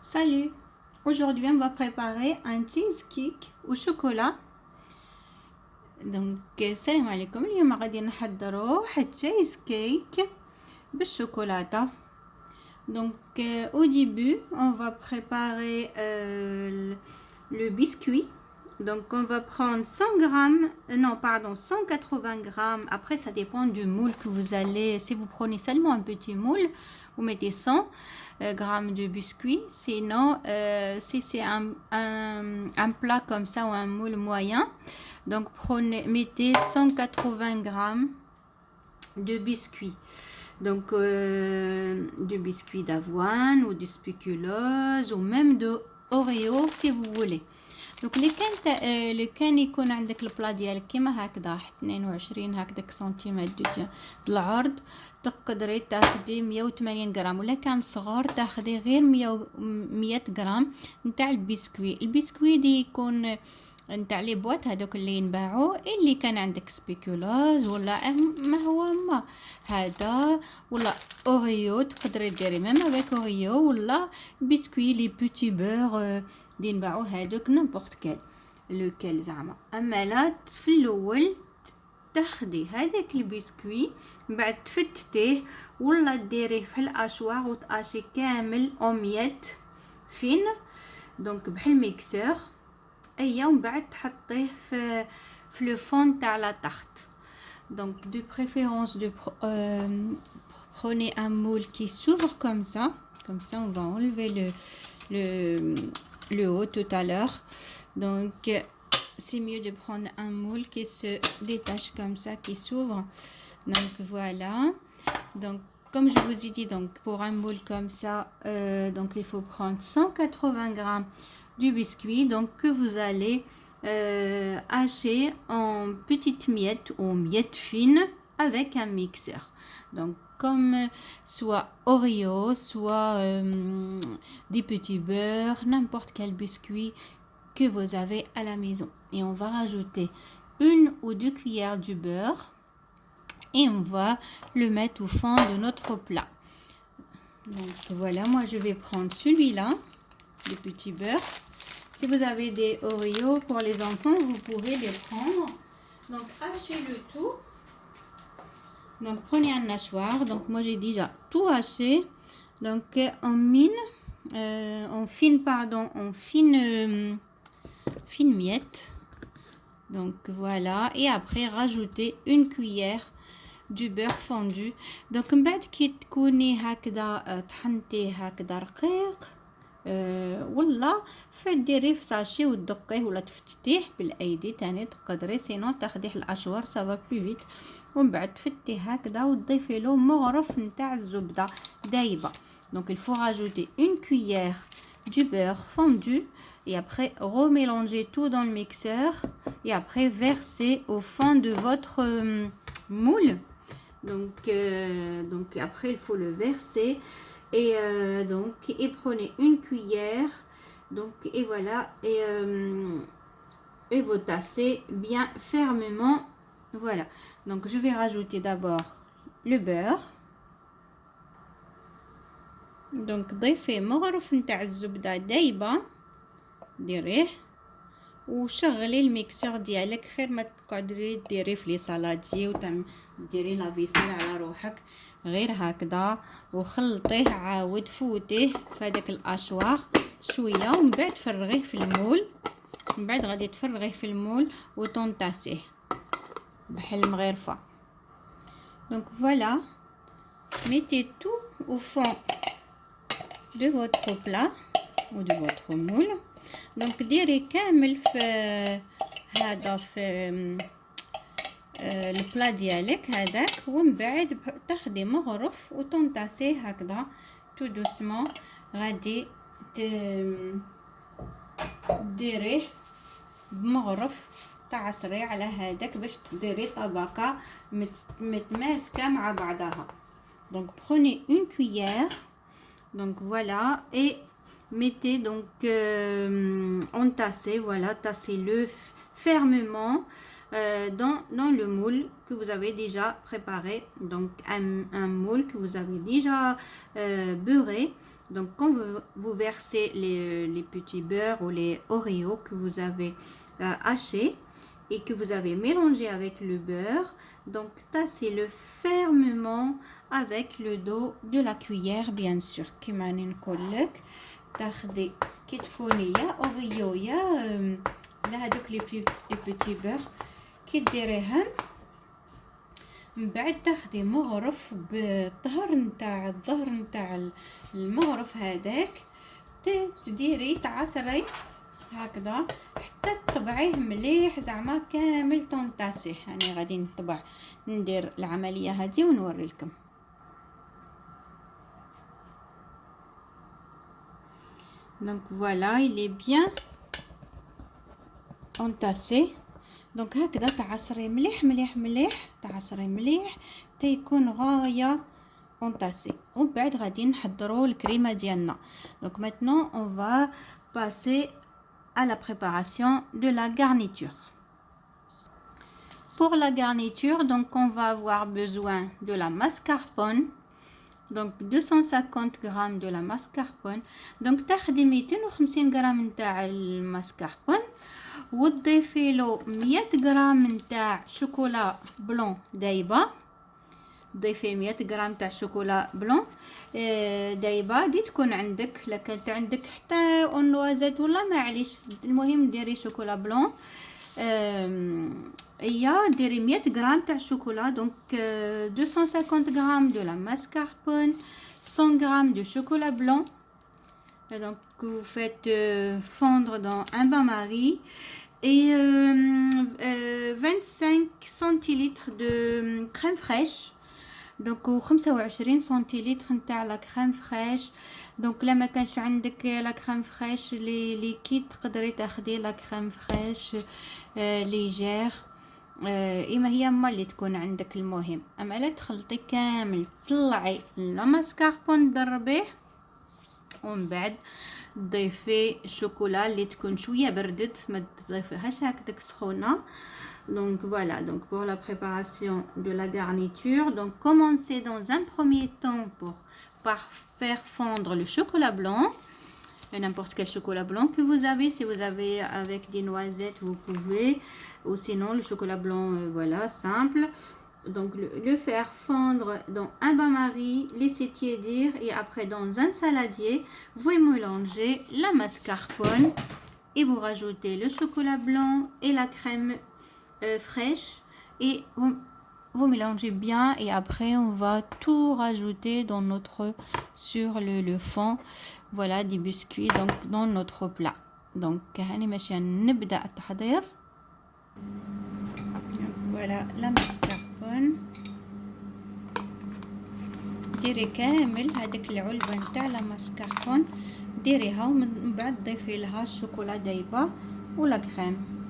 Salut! Aujourd'hui, on va préparer un cheesecake au chocolat. Donc, salam alaikum. اليوم غادي نحضروا واحد cheesecake بالشوكولاتة. Donc, au début, on va préparer le biscuit. Donc, on va prendre 100 grammes, non, pardon, 180 grammes. Après, ça dépend du moule que vous allez. Si vous prenez seulement un petit moule, vous mettez 100 grammes de biscuit. Sinon, si c'est un plat comme ça ou un moule moyen, donc mettez 180 grammes de biscuit. Donc, du biscuit d'avoine ou du spéculoos ou même de Oreo si vous voulez. Donc اللي كان يكون عندك البلا ديالك كيما هكذا 22 هكذاك سنتيمتر د العرض، تقدري تاخدي 180 غرام، ولا كان صغار تاخدي غير 100 غرام نتاع البسكوي دي يكون نتاع لي بواط هذوك اللي ينباعوا، اللي كان عندك سبيكولاز ولا ما هو ما هذا ولا اوريو، تقدري ديري ميم افيك اوريو ولا بسكوي لي بوتي بور اللي ينباعوا هذوك نيمبورط كال لوكال زعما. اما لا في الاول تاخدي هذاك البسكوي من بعد تفتتيه ولا ديريه في الاشواغ وتاشي كامل اوميت فين، دونك بحال ميكسور ايا، ومن بعد تحطيه في لو فون تاع لا تارت. Donc de préférence prenez un moule qui s'ouvre comme ça on va enlever le haut tout à l'heure. Donc c'est mieux de prendre un moule qui se détache comme ça, qui s'ouvre. Donc voilà. Donc comme je vous ai dit, donc pour un moule comme ça, donc il faut prendre 180 grammes du biscuit, donc que vous allez hacher en petites miettes ou miettes fines avec un mixeur. Donc comme soit Oreo, soit des petits beurres, n'importe quel biscuit que vous avez à la maison. Et on va rajouter 1 ou 2 cuillères du beurre et on va le mettre au fond de notre plat. Donc voilà, moi je vais prendre celui-là, des petits beurres. Si vous avez des Oreos pour les enfants, vous pouvez les prendre. Donc hachez le tout. Donc prenez un hachoir. Donc moi j'ai déjà tout haché. Donc en fine miette. Donc voilà. Et après rajoutez une cuillère du beurre fondu. Donc من بعد كي تكوني هكذا طحنتيه هكذا رقيق، ولا فديريه في ساشي وتدقيه ولا تفتتيه بالايدي تاني تقدري، سينو تاخديه الاشوار سافا بلو فيت، ومن بعد تفتيه هكذا وتضيفي له مغرف نتاع الزبده دايبه. Donc il faut rajouter une cuillère du beurre fondu et après remélanger tout dans le mixeur et après verser au fond de votre moule. Donc après il faut le verser et et prenez une cuillère, donc et voilà, et vous tassez bien fermement. Voilà, donc je vais rajouter d'abord le beurre. Donc ضيفي مغرف نتاع الزبده دايبه، ديريه وشغلي الميكسور ديالك، خير ما تقعدي ديري في لي سالادي وديري لا فيسيل على روحك، غير هكذا وخلطيه عاود فوتيه في هذاك الاشواغ شويه، ومن بعد فرغيه في المول. من بعد غادي تفرغيه في المول وتنطاسيه بحال المغرفه. Donc voilà, mettez tout au fond de votre plat ou de votre moule. Donc ديري كامل في هذا في البلا ديالك هذاك، ومن بعد تاخدي مغرف وتنطاسيه هكذا تو دوسمون. غادي ديريه بمغرف تعصري على هذاك باش تديري طبقه متماسكه مع بعضها. Donc prenez une cuillère, donc voilà, et mettez donc entassez, voilà, tassez-le fermement dans le moule que vous avez déjà préparé. Donc un moule que vous avez déjà beurré. Donc quand vous versez les petits beurres ou les Oreos que vous avez hachés et que vous avez mélangé avec le beurre, donc tassez-le fermement avec le dos de la cuillère bien sûr. كما نقول لك تاخدي كي تكوني يا اوريو يا هذوك لي بيتي بور كي ديريهم من بعد تاخدي مغرف بالظهر نتاع المغرف هذاك تديري تعصري هكذا حتى تطبعيه مليح زعما كامل طونطاسيه. يعني غادي ندير العمليه هذه ونوري لكم. Donc voilà, il est bien entassé. Donc هكذا تعصري مليح تعصري مليح تيكون غايه entassé. ومن بعد غادي نحضروا الكريمه ديالنا. Donc maintenant on va passer à la préparation de la garniture. Pour la garniture, donc on va avoir besoin de la mascarpone. Donc 250 g de la mascarpone. Donc تاخدي 250 g نتاع الماسكاربون وتضيفي له 100 g نتاع شوكولا بلون دايبه. ضيفي 100 g تاع شوكولا بلون دايبه دي تكون عندك. لا كانت عندك حتى اونوازيت ولا معليش، المهم ديري شوكولا بلون. هي ديري 100 g تاع شوكولا. دونك 250 g de la mascarpone, 100 g de chocolat blanc. Et donc vous faites fondre dans un bain-marie et 25 centilitres de crème fraîche. دونك 25 سنتيلتر نتاع لا كريم فريش. دونك لا ما كانش عندك لا كريم فريش لي ليكيد تقدري تاخدي لا كريم فريش ليجير اما هي ما اللي تكون عندك. المهم اما لا تخلطي كامل طلعي لا ماسكاربون ضربيه ومن بعد تضيفي الشوكولا اللي تكون شويه بردت، ما تضيفيهاش هكذاك سخونه. Donc voilà, donc pour la préparation de la garniture, donc commencez dans un premier temps par faire fondre le chocolat blanc, n'importe quel chocolat blanc que vous avez. Si vous avez avec des noisettes, vous pouvez, ou sinon le chocolat blanc, voilà, simple. Donc le faire fondre dans un bain-marie, laisser tiédir et après dans un saladier, vous mélangez la mascarpone et vous rajoutez le chocolat blanc et la crème fraîche et vous mélangez bien et après on va tout rajouter dans sur le fond, voilà, des biscuits donc dans notre plat. Donc هاني ماشي نبدأ التحضير. voilà la mascarpone ديري كامل هذيك العلبة نتاع لا ماسكاربون ديريها ومن بعد ضيفي لها الشوكولا دايبة ولا كريم.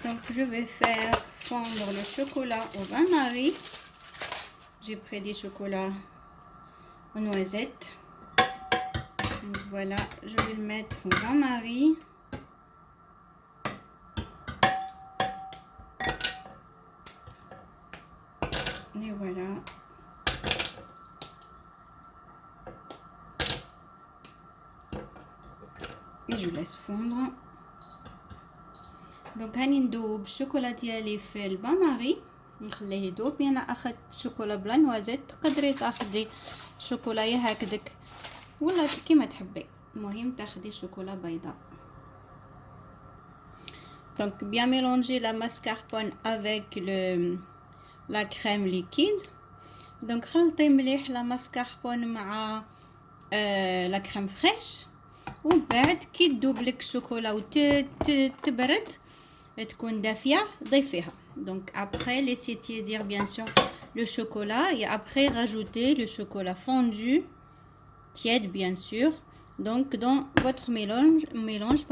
Donc je vais faire fondre le chocolat au bain-marie. J'ai pris des chocolats aux noisettes. Donc voilà, je vais le mettre au bain-marie. Et voilà. Et je laisse fondre. دونك هاني ندوب الشوكولا ديالي في البان ماري نخليه يذوب. انا اخذت شوكولا بلا نوازيت، تقدري تاخدي شوكولا هكذاك ولا كيما تحبي، المهم تاخدي شوكولا بيضاء. دونك bien mélanger la mascarpone avec la crème liquide. دونك خلطي مليح لا ماسكاربون مع لا كريم فريش ومن بعد كي تذوب لك الشوكولا وتبرد تكون دافيه ضيفيها. Donc après laissez tiédir bien sûr le chocolat et après rajoutez le chocolat fondu tiède bien sûr. Donc dans votre mélange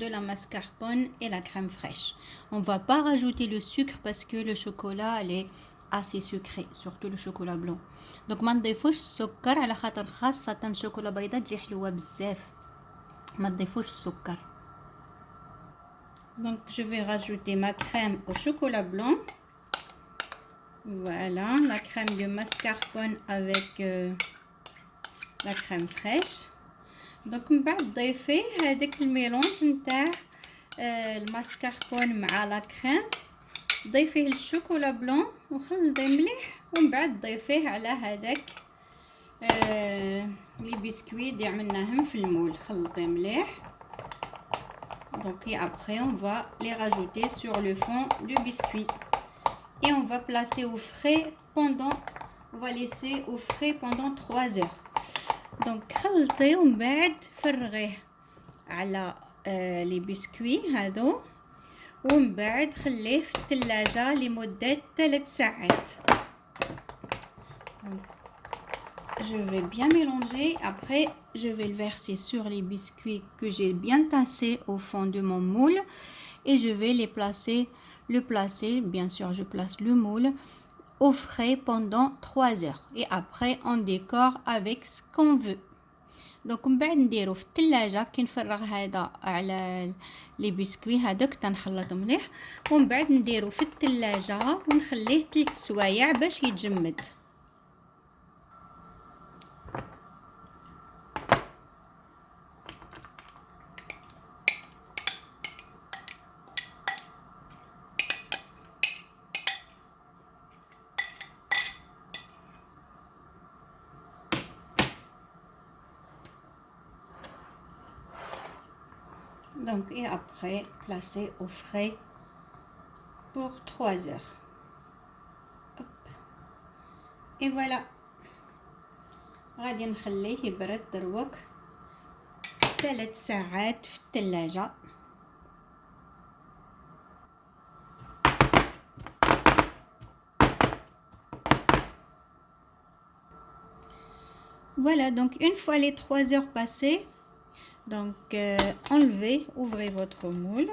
de la mascarpone et la crème fraîche. On va pas rajouter le sucre parce que le chocolat elle est assez sucré, surtout le chocolat blanc. Donc ما نضيفوش السكر على خاطر خاصة شوكولا بيضاء تجي حلوة بزاف، ما تضيفوش السكر. Donc je vais rajouter ma crème au chocolat blanc. Voilà, la crème de mascarpone avec لا كريم فريش. دونك من بعد ضيفي هذاك الميلونج نتاع الماسكاربون مع لا كريم، ضيفيه الشوكولا بلون وخلطيه مليح، ومن بعد ضيفيه على هذاك لي بسكويت اللي عملناهم في المول، خلطيه مليح. Donc et après on va les rajouter sur le fond du biscuit et on va placer au frais pendant, on va laisser au frais pendant 3 heures. Donc خلطيه ومن بعد فرغيه على لي بسكوي هذو، ومن بعد خليه في الثلاجة لمدة 3 ساعات. Je vais bien mélanger. Après, je vais le verser sur les biscuits que j'ai bien tassés au fond de mon moule et je vais les placer, bien sûr, je place le moule au frais pendant 3 heures. Et après, on décore avec ce qu'on veut. Donc من بعد نديرو في الثلاجة كي نفرغ هذا على لي بسكوي هذوك تنخلط مليح، ومن بعد نديرو في الثلاجة ونخليه 3 سوايع باش يتجمد. Donc et après placer au frais pour 3 heures. Hop. Et voilà. غادي نخليه يبرد دروك 3 ساعات في الثلاجة. Voilà, donc une fois les 3 heures passées, donc enlevez, ouvrez votre moule.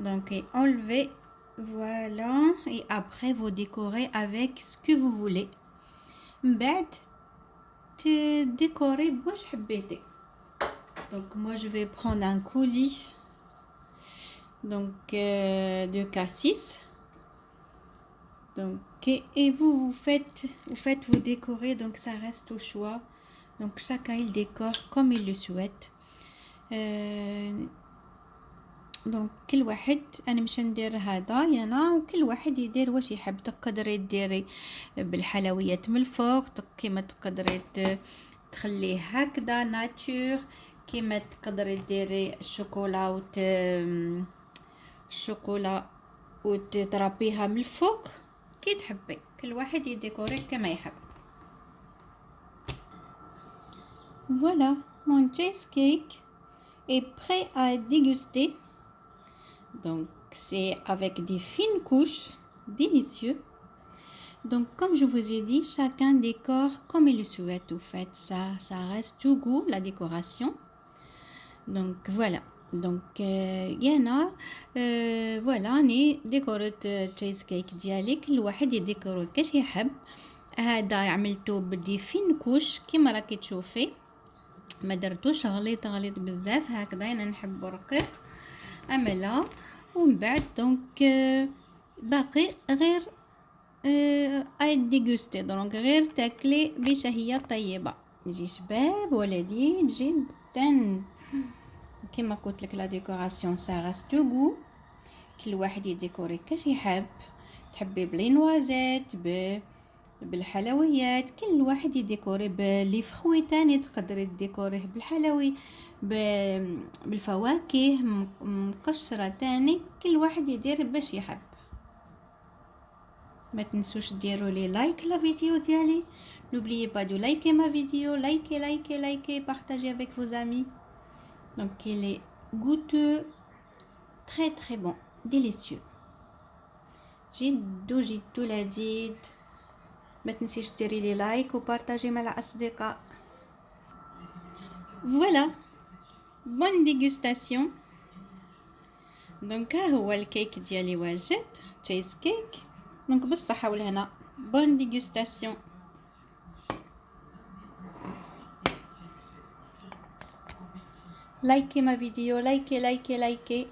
Donc et enlevez, voilà, et après vous décorez avec ce que vous voulez. من بعد décorer بواش حبيتي. Donc moi je vais prendre un coulis donc de cassis. Donc et vous décorez, donc ça reste au choix. Donc chacun il décore comme il le souhaite. دونك كل واحد، انا مش ندير هذا انا، وكل واحد يدير واش يحب. تقدري ديري بالحلويات من الفوق، كيما تقدري تخليه هكذا ناتور، كيما تقدري ديري الشوكولا وتربيها من الفوق كي تحبي. كل واحد يديكوري كما يحب. Voilà, mon cheesecake est prêt à être dégusté. Donc c'est avec des fines couches, délicieux. Donc comme je vous ai dit, chacun décore comme il le souhaite. Au fait, ça reste au goût, la décoration. Donc voilà. Donc يانا voilà اني ديكورت تشيز كيك ديالي، كل واحد يديكورو كاش يحب. هذا عملته بدي فين كوش كيما راكي تشوفي، ما درتوش غليط بزاف، هكذا انا نحب رقيق املا. ومن بعد دونك باقي غير اي ديغوستي، دونك غير تاكلي بشهية طيبة، يجي شباب ولذيذ جدا. كما قلت لك لا ديكوراسيون سا راست غو، كل واحد يديكوري كاش يحب. تحبي بلي نوازيت بالحلويات، كل واحد يديكوري بلي فخوي تاني، تقدري تديكوريه بالحلوي بالفواكه مقشرة تاني، كل واحد يدير باش يحب. ما تنسوش ديروا لي لايك لا فيديو ديالي. n'oubliez pas de liker ma vidéo, likez, partagez avec vos amis. Donc il est goûteux, très très bon, délicieux. جدو لذيذ. ما تنسيش ديري لي لايك وبارطاجي مع الاصدقاء. Voilà, bonne dégustation. دونك ها هو الكيك ديالي واجد، تشيز كيك. دونك بالصحة والهنا، bonne dégustation. Likez ma vidéo, likez.